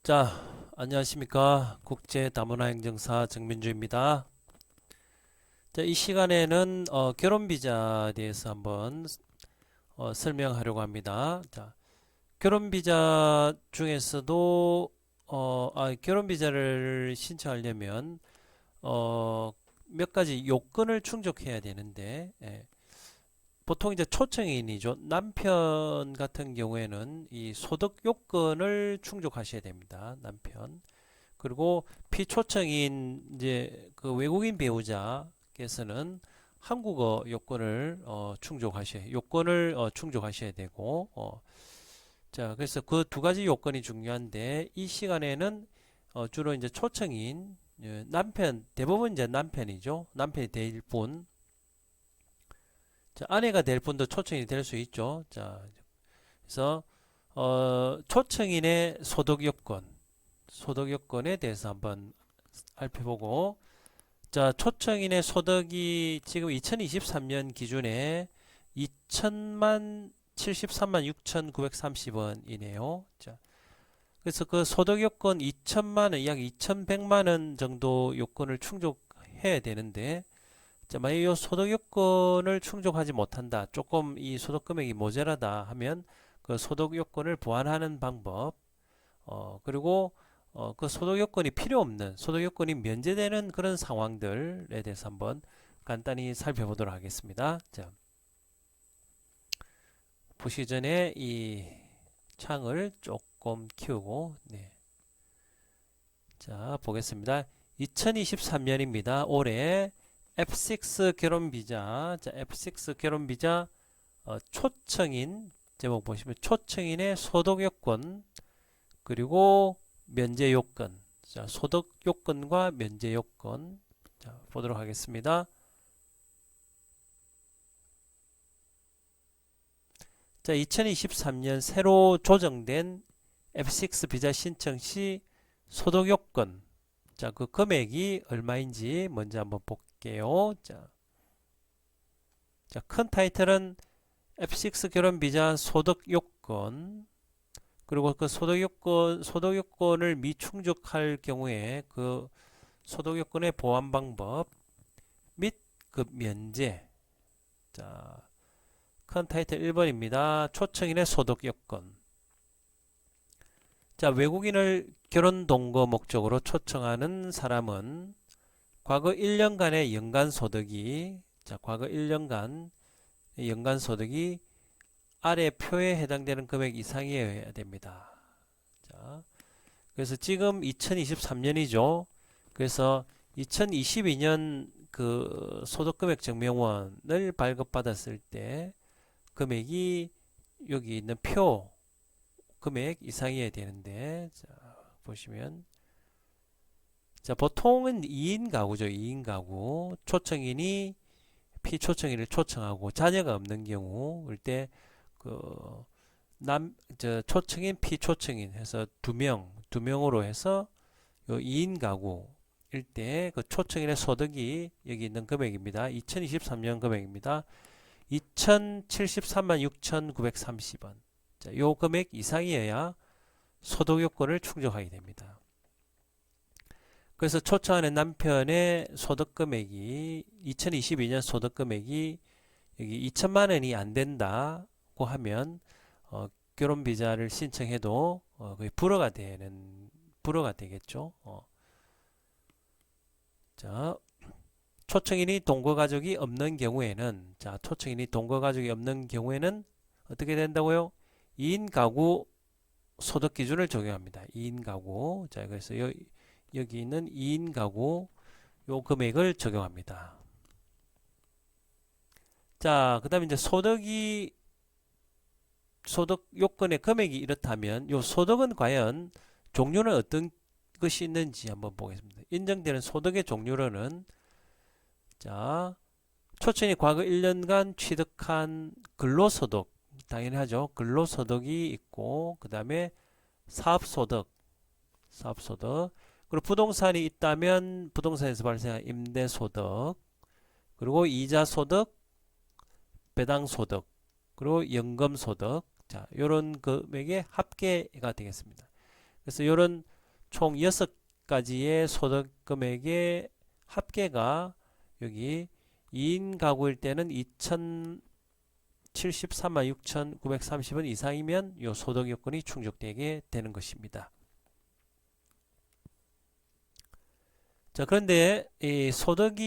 자, 안녕하십니까. 국제다문화행정사 정민주입니다. 자, 이 시간에는 결혼비자에 대해서 한번 설명하려고 합니다. 자, 결혼비자 중에서도 결혼비자를 신청하려면 어, 몇 가지 요건을 충족해야 되는데, 보통 이제 초청인이죠. 남편 같은 경우에는 이 소득 요건을 충족하셔야 됩니다. 남편. 그리고 피초청인 이제 그 외국인 배우자께서는 한국어 요건을 충족하셔야 되고 자, 그래서 그 두 가지 요건이 중요한데 이 시간에는 주로 이제 초청인 남편, 대부분 이제 남편이죠. 남편이 될 분. 자, 아내가 될 분도 초청이 될 수 있죠. 자, 그래서 초청인의 소득 요건에 대해서 한번 살펴보고, 자, 초청인의 소득이 지금 2023년 기준에 2천만 73만 6,930원이네요. 자, 그래서 그 소득 요건 2천만 원, 약 2,100만 원 정도 요건을 충족해야 되는데, 자, 만약 이 소득 요건을 충족하지 못한다, 조금 이 소득 금액이 모자라다 하면 그 소득 요건을 보완하는 방법, 그리고 그 소득 요건이 필요 없는, 소득 요건이 면제되는 그런 상황들에 대해서 한번 간단히 살펴보도록 하겠습니다. 자, 보시기 전에 이 창을 조금 키우고, 네. 자, 보겠습니다. 2023년입니다. 올해 F6 결혼 비자, 자, F6 결혼 비자 초청인, 제목 보시면 초청인의 소득 요건, 그리고 면제 요건. 자, 소득 요건과 면제 요건. 자, 보도록 하겠습니다. 자, 2023년 새로 조정된 F6 비자 신청 시 소득 요건. 자, 그 금액이 얼마인지 먼저 한번 볼게요. 자, 큰 타이틀은 F6 결혼 비자 소득 요건. 그리고 그 소득 요건을 미충족할 경우에 그 소득 요건의 보완 방법 및 그 면제. 자, 큰 타이틀 1번입니다. 초청인의 소득 요건. 자, 외국인을 결혼 동거 목적으로 초청하는 사람은 과거 1년간의 연간 소득이, 자, 과거 1년간 연간 소득이 아래 표에 해당되는 금액 이상이어야 됩니다. 자, 그래서 지금 2023년이죠. 그래서 2022년 그 소득금액 증명원을 발급받았을 때 금액이 여기 있는 표 금액 이상이어야 되는데, 자, 보시면, 자, 보통은 2인 가구죠. 2인 가구. 초청인이 피초청인을 초청하고 자녀가 없는 경우, 그럴 때 그 초청인 피초청인 해서 두 명으로 해서 요 2인 가구일 때 그 초청인의 소득이 여기 있는 금액입니다. 2023년 금액입니다. 2,073만 6,930원. 자, 요 금액 이상이어야 소득 요건을 충족하게 됩니다. 그래서 초청하는 남편의 소득 금액이 2022년 소득 금액이 여기 2천만 원이 안 된다고 하면 결혼 비자를 신청해도 거의 불허가 되겠죠. 자, 초청인이 동거 가족이 없는 경우에는, 자, 초청인이 동거 가족이 없는 경우에는 어떻게 된다고요? 2인 가구 소득 기준을 적용합니다. 2인 가구. 자, 그래서 여기 있는 2인 가구 요 금액을 적용합니다. 자, 그다음에 이제 소득 요건의 금액이 이렇다면 요 소득은 과연 종류는 어떤 것이 있는지 한번 보겠습니다. 인정되는 소득의 종류로는, 자, 초청이 과거 1년간 취득한 근로소득, 당연히 하죠. 근로소득이 있고, 그 다음에 사업소득, 그리고 부동산이 있다면 부동산에서 발생한 임대소득, 그리고 이자소득, 배당소득, 그리고 연금소득, 자, 요런 금액의 합계가 되겠습니다. 그래서 요런 총 6가지의 소득 금액의 합계가 여기 2인 가구일 때는 2,073만 6,930원 이상이면 요 소득 요건이 충족되게 되는 것입니다. 자, 그런데 이 소득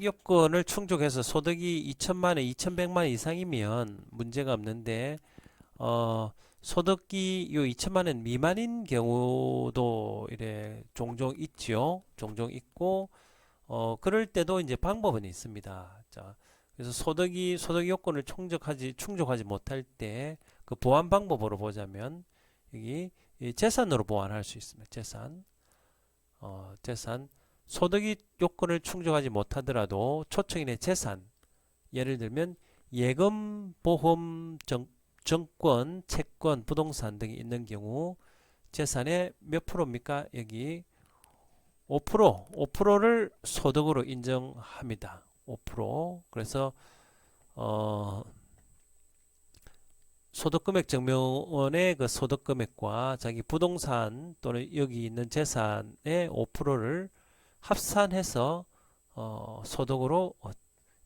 요건을 충족해서 소득이 2천만 원, 2,100만 원 이상이면 문제가 없는데 소득이 요 2천만 원 미만인 경우도 이래 종종 있죠. 종종 있고 그럴 때도 이제 방법은 있습니다. 자, 그래서 소득 요건을 충족하지 못할 때 그 보완 방법으로 보자면 여기 이 재산으로 보완할 수 있습니다. 재산 소득이 요건을 충족하지 못하더라도 초청인의 재산 예를 들면 예금, 보험, 정권, 채권, 부동산 등이 있는 경우 재산의 몇 프로입니까? 여기 5%를 소득으로 인정합니다. 5%. 그래서 소득금액 증명원의 그 소득금액과 자기 부동산 또는 여기 있는 재산의 5%를 합산해서 소득으로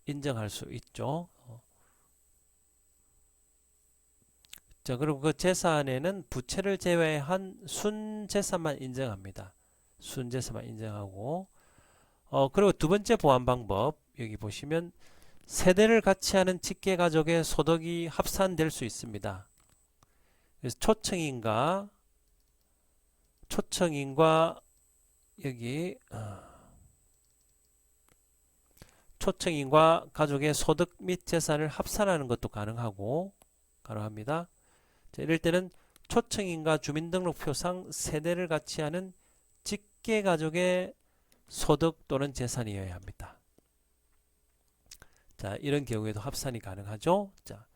인정할 수 있죠. 자, 그리고 그 재산에는 부채를 제외한 순재산만 인정합니다. 순재산만 인정하고 그리고 두 번째 보완 방법 여기 보시면 세대를 같이 하는 직계 가족의 소득이 합산될 수 있습니다. 그래서 초청인과 여기 초청인과 가족의 소득 및 재산을 합산하는 것도 가능합니다. 자, 이럴 때는 초청인과 주민등록표상 세대를 같이 하는 직계 가족의 소득 또는 재산이어야 합니다. 자, 이런 경우에도 합산이 가능하죠. 자,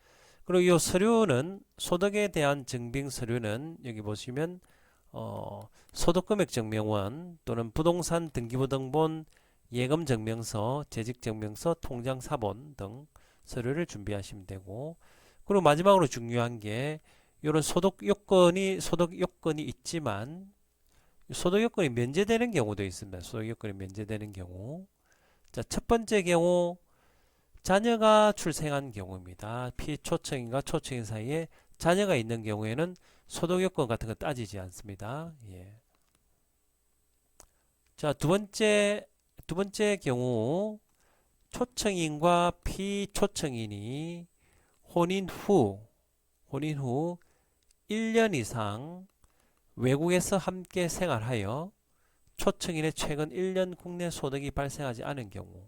그리고 이 서류는 소득에 대한 증빙 서류는 여기 보시면 소득금액 증명원 또는 부동산 등기부등본, 예금증명서, 재직증명서, 통장사본 등 서류를 준비하시면 되고 그리고 마지막으로 중요한 게 이런 소득 요건이 있지만 소득 요건이 면제되는 경우도 있습니다. 소득 요건이 면제되는 경우. 자, 첫 번째 경우 자녀가 출생한 경우입니다. 피초청인과 초청인 사이에 자녀가 있는 경우에는 소득 요건 같은 거 따지지 않습니다. 예. 자, 두 번째 경우 초청인과 피초청인이 혼인 후 1년 이상 외국에서 함께 생활하여 초청인의 최근 1년 국내 소득이 발생하지 않은 경우.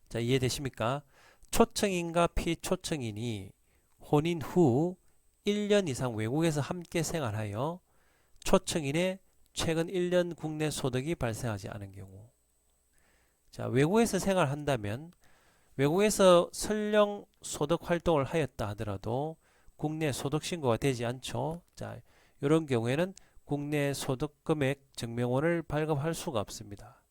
자, 이해되십니까? 초청인과 피초청인이 혼인 후 1년 이상 외국에서 함께 생활하여 초청인의 최근 1년 국내 소득이 발생하지 않은 경우. 자, 외국에서 생활한다면 외국에서 설령 소득 활동을 하였다 하더라도 국내 소득 신고가 되지 않죠. 자, 이런 경우에는 국내 소득 금액 증명원을 발급할 수가 없습니다.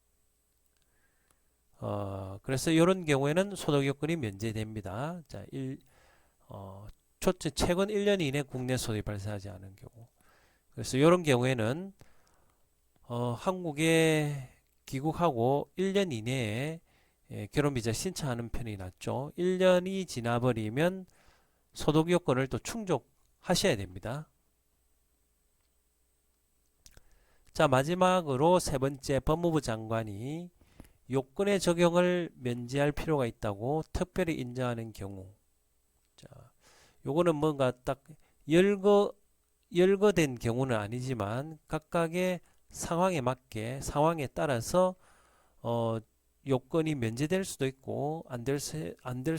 그래서 이런 경우에는 소득 요건이 면제됩니다. 자, 최근 1년 이내 국내 소득이 발생하지 않은 경우. 그래서 이런 경우에는 한국에 귀국하고 1년 이내에 결혼비자 신청하는 편이 낫죠. 1년이 지나버리면 소득 요건을 또 충족하셔야 됩니다. 자, 마지막으로 세 번째, 법무부 장관이 요건의 적용을 면제할 필요가 있다고 특별히 인정하는 경우. 자, 요거는 뭔가 딱 열거된 경우는 아니지만 각각의 상황에 맞게 상황에 따라서 요건이 면제될 수도 있고 안 될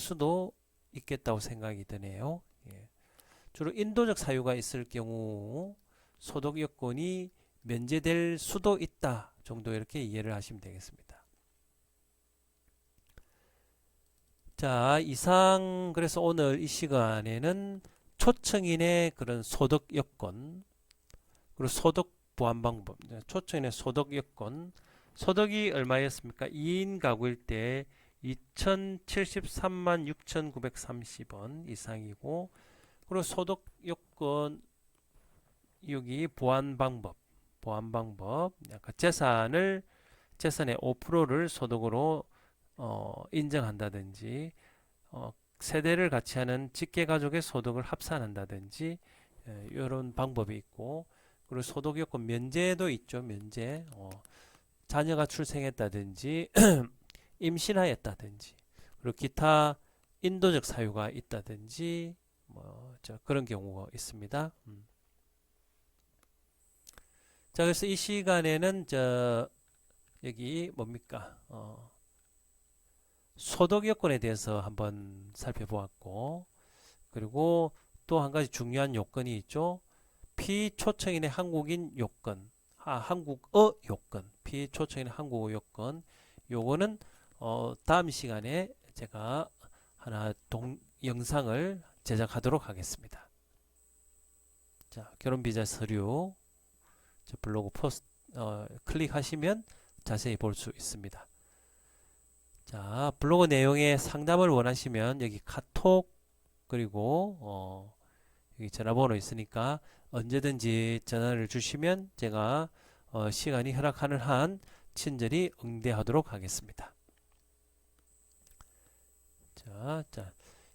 수도 있겠다고 생각이 드네요. 예. 주로 인도적 사유가 있을 경우 소득 요건이 면제될 수도 있다 정도 이렇게 이해를 하시면 되겠습니다. 자, 이상 그래서 오늘 이 시간에는 초청인의 그런 소득 요건 그리고 소득 보완 방법, 초청인의 소득 요건, 소득이 얼마였습니까? 2인 가구일 때 2,073만 6,930원 이상이고 그리고 소득 요건 여기 보완 방법, 약간 재산의 5%를 소득으로 인정한다든지, 세대를 같이 하는 직계 가족의 소득을 합산한다든지, 이런 방법이 있고, 그리고 소득 요건 면제도 있죠. 면제. 자녀가 출생했다든지, 임신하였다든지, 그리고 기타 인도적 사유가 있다든지, 그런 경우가 있습니다. 자, 그래서 이 시간에는 여기 뭡니까? 소득 요건에 대해서 한번 살펴보았고, 그리고 또 한 가지 중요한 요건이 있죠. 피초청인의 한국인 요건, 한국어 요건, 피초청인의 한국어 요건. 요거는 다음 시간에 제가 하나 영상을 제작하도록 하겠습니다. 자, 결혼비자 서류 블로그 포스트 클릭하시면 자세히 볼 수 있습니다. 자, 블로그 내용에 상담을 원하시면 여기 카톡 그리고 여기 전화번호 있으니까 언제든지 전화를 주시면 제가 시간이 허락하는 한 친절히 응대하도록 하겠습니다. 자,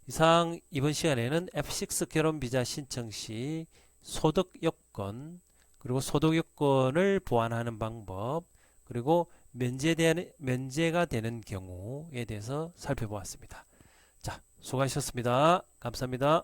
이상 이번 시간에는 F6 결혼비자 신청 시 소득 요건 그리고 소득 요건을 보완하는 방법 그리고 면제가 되는 경우에 대해서 살펴보았습니다. 자, 수고하셨습니다. 감사합니다.